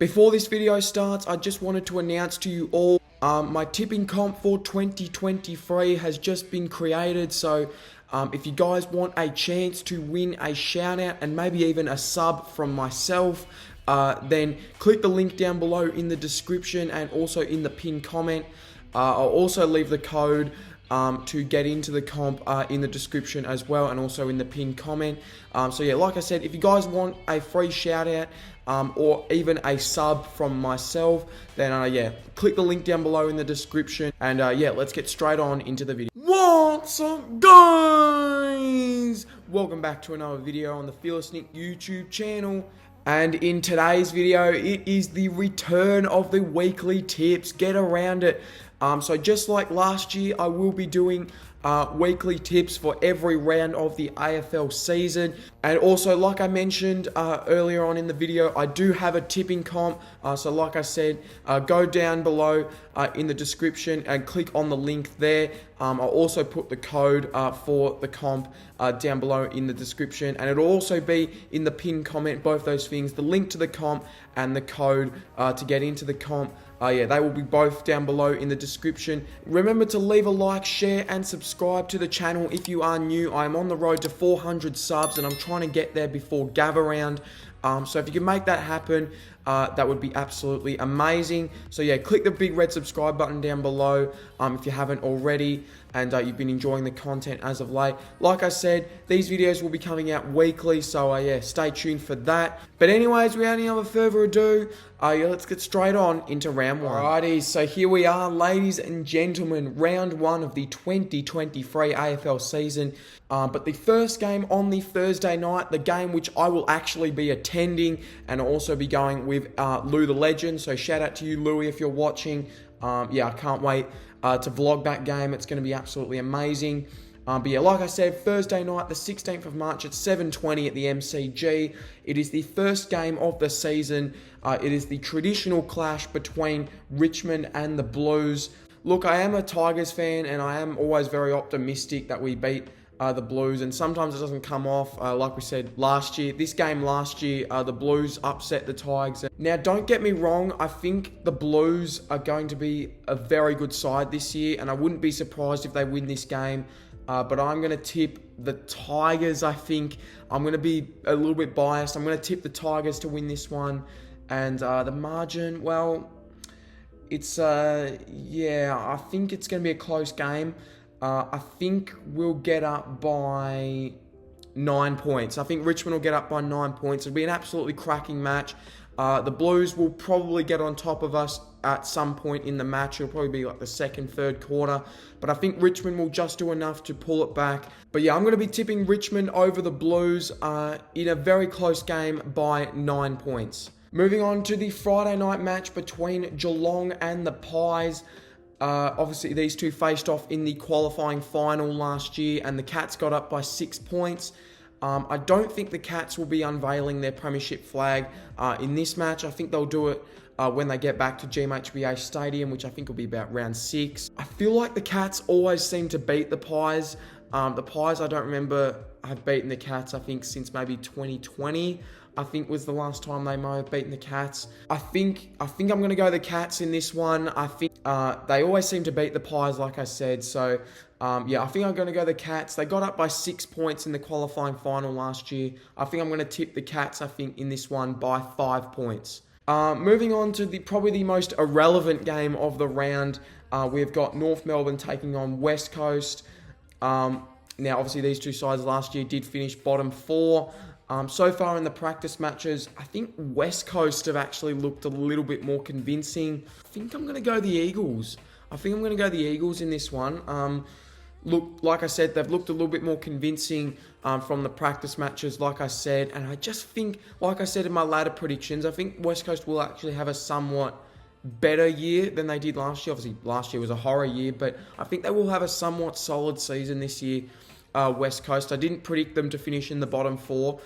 Before this video starts, I just wanted to announce to you all my tipping comp for 2023 has just been created. So if you guys want a chance to win a shout out and maybe even a sub from myself, then click the link down below in the description and also in the pinned comment. I'll also leave the code to get into the comp in the description as well, and also in the pinned comment. So yeah, like I said, if you guys want a free shout out or even a sub from myself, then yeah, click the link down below in the description, and yeah, let's get straight on into the video. What's up, guys? Welcome back to another video on the Fearless Nick YouTube channel. And in today's video, it is the return of the weekly tips. Get around it. So just like last year, I will be doing weekly tips for every round of the AFL season. And also, like I mentioned earlier on in the video, I do have a tipping comp. So like I said, go down below in the description and click on the link there. I'll also put the code for the comp down below in the description, and it'll also be in the pinned comment, both those things, the link to the comp and the code to get into the comp. Yeah, they will be both down below in the description. Remember to leave a like, share, and subscribe to the channel if you are new. I am on the road to 400 subs, and I'm trying to get there before Gavaround. So if you can make that happen, that would be absolutely amazing. So yeah, click the big red subscribe button down below if you haven't already, and you've been enjoying the content as of late. Like I said, these videos will be coming out weekly, so yeah, stay tuned for that. But anyways, without any other further ado, yeah, let's get straight on into round one. Alrighty, so here we are, ladies and gentlemen, round one of the 2023 AFL season. But the first game on the Thursday night, the game which I will actually be attending, and I'll also be going with Lou the Legend. So shout out to you, Louie, if you're watching. Yeah, I can't wait to vlog that game. It's going to be absolutely amazing. But yeah, like I said, Thursday night, the 16th of March at 7:20 at the MCG. It is the first game of the season. It is the traditional clash between Richmond and the Blues. Look, I am a Tigers fan, and I am always very optimistic that we beat the Blues, and sometimes it doesn't come off. Like we said last year, this game last year, the Blues upset the Tigers. Now, don't get me wrong, I think the Blues are going to be a very good side this year, and I wouldn't be surprised if they win this game. But I'm going to tip the Tigers, I think. I'm going to be a little bit biased. I'm going to tip the Tigers to win this one. And the margin, well, it's, yeah, I think it's going to be a close game. I think we'll get up by 9 points. I think Richmond will get up by 9 points. It'll be an absolutely cracking match. The Blues will probably get on top of us at some point in the match. It'll probably be like the second, third quarter. But I think Richmond will just do enough to pull it back. But yeah, I'm going to be tipping Richmond over the Blues in a very close game by 9 points. Moving on to the Friday night match between Geelong and the Pies. Obviously, these two faced off in the qualifying final last year, and the Cats got up by 6 points. I don't think the Cats will be unveiling their premiership flag in this match. I think they'll do it when they get back to GMHBA Stadium, which I think will be about round 6. I feel like the Cats always seem to beat the Pies. The Pies, I don't remember have beaten the Cats, I think, since maybe 2020. I think was the last time they might have beaten the Cats. I think I'm going to go the Cats in this one. I think they always seem to beat the Pies, like I said. So, yeah, I think I'm going to go the Cats. They got up by 6 points in the qualifying final last year. I think I'm going to tip the Cats, I think, in this one by 5 points. Moving on to probably the most irrelevant game of the round, we've got North Melbourne taking on West Coast. Now, obviously, these two sides last year did finish bottom 4. So far in the practice matches, I think West Coast have actually looked a little bit more convincing. I think I'm going to go the Eagles. I think I'm going to go the Eagles in this one. Look, like I said, they've looked a little bit more convincing from the practice matches, like I said. And I just think, like I said in my latter predictions, I think West Coast will actually have a somewhat better year than they did last year. Obviously, last year was a horror year, but I think they will have a somewhat solid season this year. West Coast, I didn't predict them to finish in the bottom 4.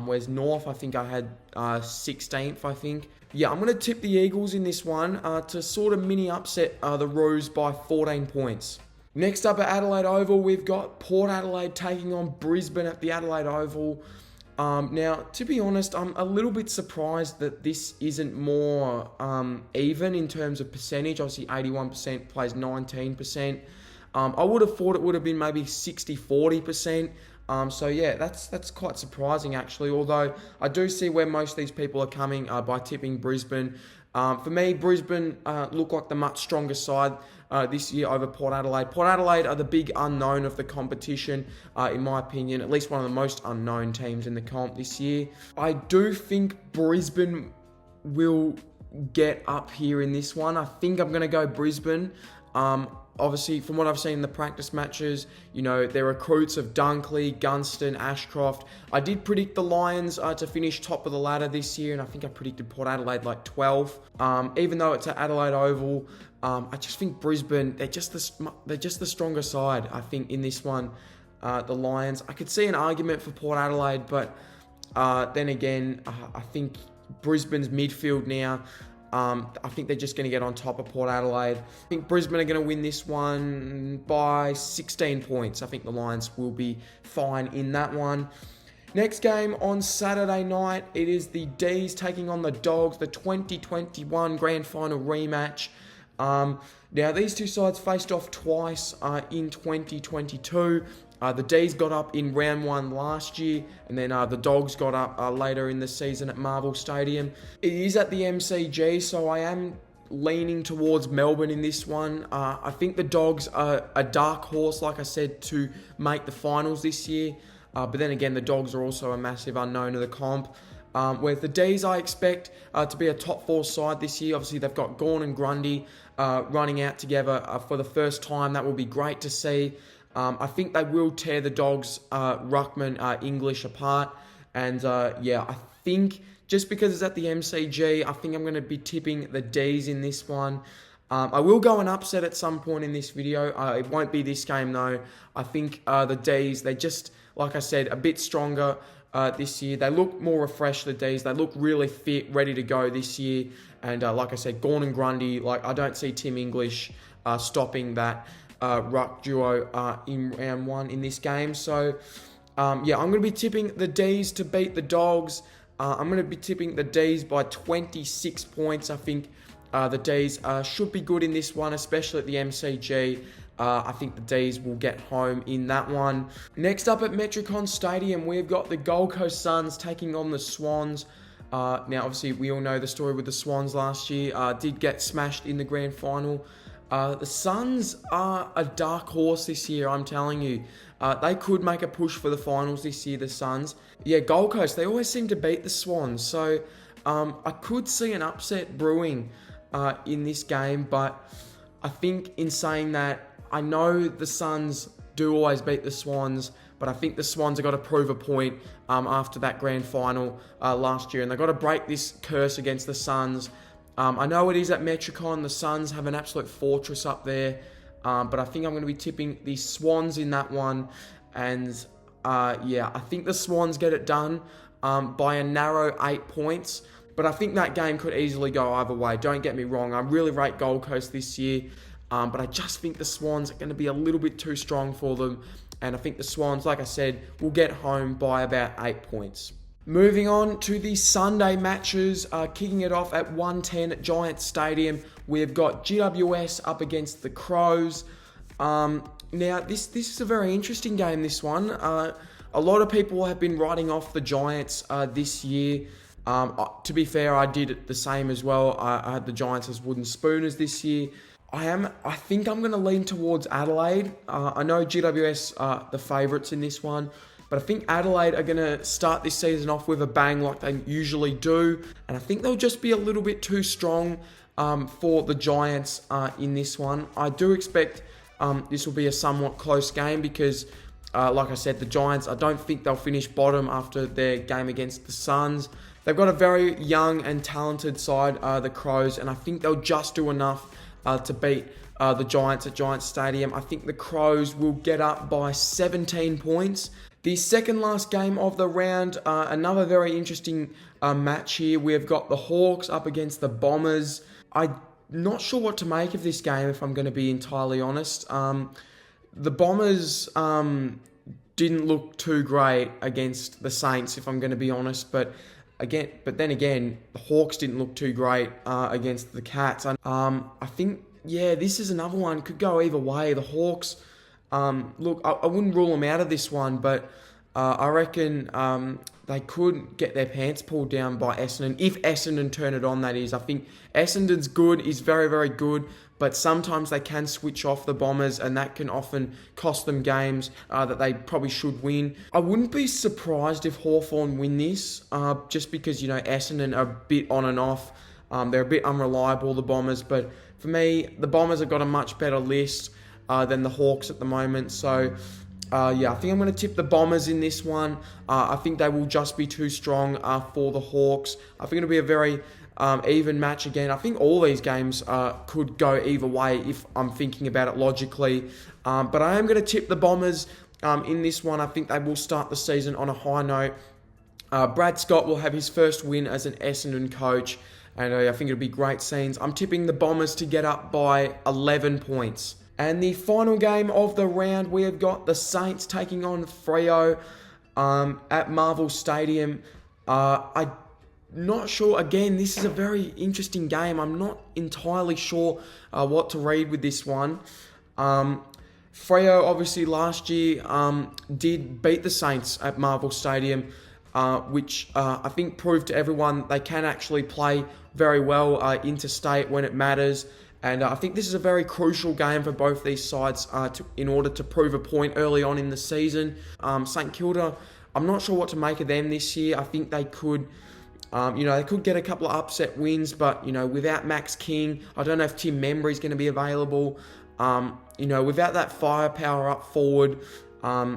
Whereas North, I think I had 16th, I think. Yeah, I'm going to tip the Eagles in this one to sort of mini upset the Roos by 14 points. Next up at Adelaide Oval, we've got Port Adelaide taking on Brisbane at the Adelaide Oval. Now, to be honest, I'm a little bit surprised that this isn't more even in terms of percentage. Obviously, 81% plays 19%. I would have thought it would have been maybe 60-40%. So yeah, that's quite surprising actually. Although I do see where most of these people are coming by tipping Brisbane. For me, Brisbane look like the much stronger side this year over Port Adelaide. Port Adelaide are the big unknown of the competition, in my opinion. At least one of the most unknown teams in the comp this year. I do think Brisbane will get up here in this one. I think I'm going to go Brisbane. Obviously, from what I've seen in the practice matches, their recruits of Dunkley, Gunston, Ashcroft. I did predict the Lions to finish top of the ladder this year, and I think I predicted Port Adelaide like 12. Even though it's at Adelaide Oval, I just think Brisbane, they're just the stronger side, I think, in this one. The Lions. I could see an argument for Port Adelaide, but then again, I think Brisbane's midfield now, I think they're just going to get on top of Port Adelaide. I think Brisbane are going to win this one by 16 points. I think the Lions will be fine in that one. Next game on Saturday night, it is the D's taking on the Dogs, the 2021 Grand Final rematch. Now, these two sides faced off twice in 2022. The D's got up in round one last year, and then the Dogs got up later in the season at Marvel Stadium. It is at the MCG, so I am leaning towards Melbourne in this one. I think the Dogs are a dark horse, like I said, to make the finals this year. But then again, the Dogs are also a massive unknown of the comp. Whereas the D's, I expect to be a top four side this year. Obviously, they've got Gawn and Grundy running out together for the first time. That will be great to see. I think they will tear the Dogs, Ruckman, English apart. And I think just because it's at the MCG, I think I'm going to be tipping the D's in this one. I will go and upset at some point in this video. It won't be this game though. I think the D's, they're just, like I said, a bit stronger this year. They look more refreshed, the D's. They look really fit, ready to go this year. And like I said, Gawn and Grundy, I don't see Tim English stopping that ruck duo in round one in this game. So, I'm going to be tipping the D's to beat the Dogs. I'm going to be tipping the D's by 26 points. I think the D's should be good in this one, especially at the MCG. I think the D's will get home in that one. Next up at Metricon Stadium, we've got the Gold Coast Suns taking on the Swans. Now, obviously, we all know the story with the Swans last year. Did get smashed in the grand final. The Suns are a dark horse this year, I'm telling you. They could make a push for the finals this year, the Suns. Yeah, Gold Coast, they always seem to beat the Swans. So I could see an upset brewing in this game. But I think in saying that, I know the Suns do always beat the Swans. But I think the Swans have got to prove a point after that grand final last year. And they've got to break this curse against the Suns. I know it is at Metricon. The Suns have an absolute fortress up there. But I think I'm going to be tipping the Swans in that one. And I think the Swans get it done by a narrow 8 points. But I think that game could easily go either way. Don't get me wrong. I really rate Gold Coast this year. But I just think the Swans are going to be a little bit too strong for them. And I think the Swans, like I said, will get home by about 8 points. Moving on to the Sunday matches, kicking it off at 1:10 at Giants Stadium. We've got GWS up against the Crows. Now, this is a very interesting game, this one. A lot of people have been writing off the Giants this year. To be fair, I did the same as well. I had the Giants as wooden spooners this year. I think I'm going to lean towards Adelaide. I know GWS are the favourites in this one. But I think Adelaide are going to start this season off with a bang like they usually do. And I think they'll just be a little bit too strong for the Giants in this one. I do expect this will be a somewhat close game because, like I said, the Giants, I don't think they'll finish bottom after their game against the Suns. They've got a very young and talented side, the Crows, and I think they'll just do enough to beat the Giants at Giants Stadium. I think the Crows will get up by 17 points. The second last game of the round, another very interesting match here. We've got the Hawks up against the Bombers. I'm not sure what to make of this game, if I'm going to be entirely honest. The Bombers didn't look too great against the Saints, if I'm going to be honest. But then again, the Hawks didn't look too great against the Cats. I think, yeah, this is another one. Could go either way. The Hawks, look, I wouldn't rule them out of this one, but I reckon they could get their pants pulled down by Essendon, if Essendon turn it on, that is. I think Essendon's good, is very, very good, but sometimes they can switch off the Bombers, and that can often cost them games that they probably should win. I wouldn't be surprised if Hawthorn win this, just because, Essendon are a bit on and off. They're a bit unreliable, the Bombers, but for me, the Bombers have got a much better list than the Hawks at the moment, so... I think I'm going to tip the Bombers in this one. I think they will just be too strong for the Hawks. I think it'll be a very even match again. I think all these games could go either way if I'm thinking about it logically. But I am going to tip the Bombers in this one. I think they will start the season on a high note. Brad Scott will have his first win as an Essendon coach, and I think it'll be great scenes. I'm tipping the Bombers to get up by 11 points. And the final game of the round, we have got the Saints taking on Freo at Marvel Stadium. I'm not sure. Again, this is a very interesting game. I'm not entirely sure what to read with this one. Freo, obviously, last year did beat the Saints at Marvel Stadium, which I think proved to everyone they can actually play very well interstate when it matters. And I think this is a very crucial game for both these sides in order to prove a point early on in the season. St Kilda, I'm not sure what to make of them this year. I think they could, they could get a couple of upset wins, but, without Max King, I don't know if Tim Membry is going to be available. Without that firepower up forward, I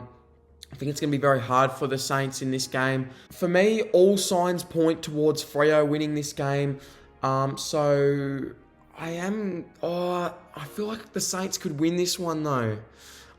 think it's going to be very hard for the Saints in this game. For me, all signs point towards Freo winning this game. I feel like the Saints could win this one though.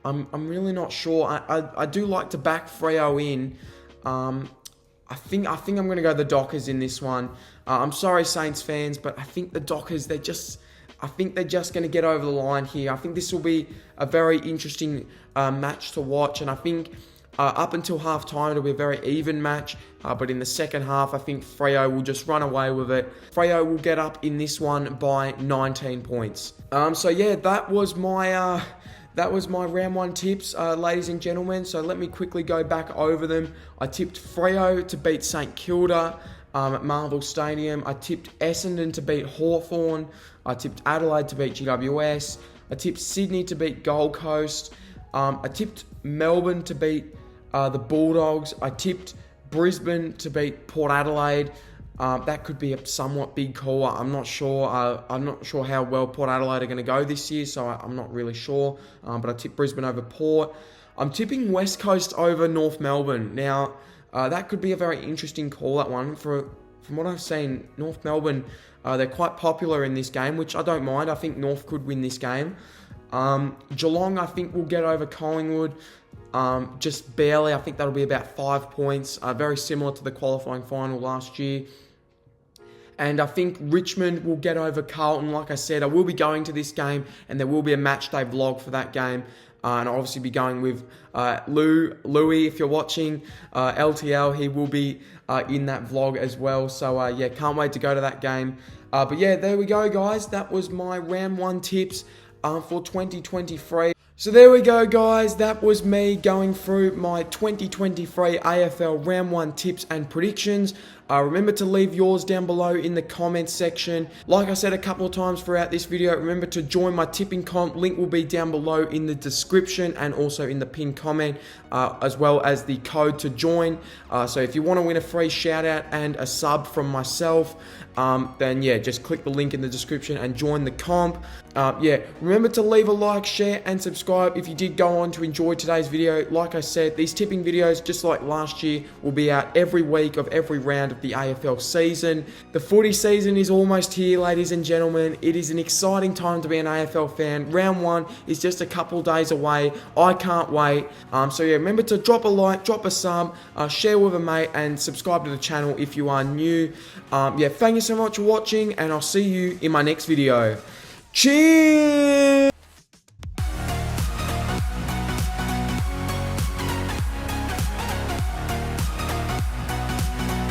I'm really not sure. I do like to back Freo in. I think I'm going to go the Dockers in this one. I'm sorry, Saints fans, but I think the Dockers, they're just going to get over the line here. I think this will be a very interesting match to watch, and I think up until half time it'll be a very even match, but in the second half I think Freo will just run away with it. Freo will get up in this one by 19 points. That was my round one tips, ladies and gentlemen. So let me quickly go back over them. I tipped Freo to beat St Kilda at Marvel Stadium. I tipped Essendon to beat Hawthorn. I tipped Adelaide to beat GWS. I tipped Sydney to beat Gold Coast. I tipped Melbourne to beat the Bulldogs. I tipped Brisbane to beat Port Adelaide. That could be a somewhat big call. I'm not sure. I'm not sure how well Port Adelaide are going to go this year, so I'm not really sure. But I tipped Brisbane over Port. I'm tipping West Coast over North Melbourne. Now, that could be a very interesting call, that one. From what I've seen, North Melbourne, they're quite popular in this game, which I don't mind. I think North could win this game. Geelong, I think, will get over Collingwood. Just barely. I think that'll be about 5 points. Very similar to the qualifying final last year. And I think Richmond will get over Carlton. Like I said, I will be going to this game, and there will be a match day vlog for that game. And I'll obviously be going with Louis, if you're watching. LTL, he will be in that vlog as well. So, can't wait to go to that game. There we go, guys. That was my round one tips for 2023. So there we go, guys. That was me going through my 2023 AFL Round 1 tips and predictions. Remember to leave yours down below in the comments section. Like I said a couple of times throughout this video, remember to join my tipping comp. Link will be down below in the description and also in the pinned comment, as well as the code to join. So if you want to win a free shout out and a sub from myself, then just click the link in the description and join the comp. Remember to leave a like, share and subscribe if you did go on to enjoy today's video. Like I said, these tipping videos, just like last year, will be out every week of every round of the AFL season. The footy season is almost here, ladies and gentlemen. It is an exciting time to be an AFL fan. Round 1 is just a couple days away. I can't wait. Remember to drop a like, drop a sub, share with a mate and subscribe to the channel if you are new. Thank you so much for watching, and I'll see you in my next video. Cheers!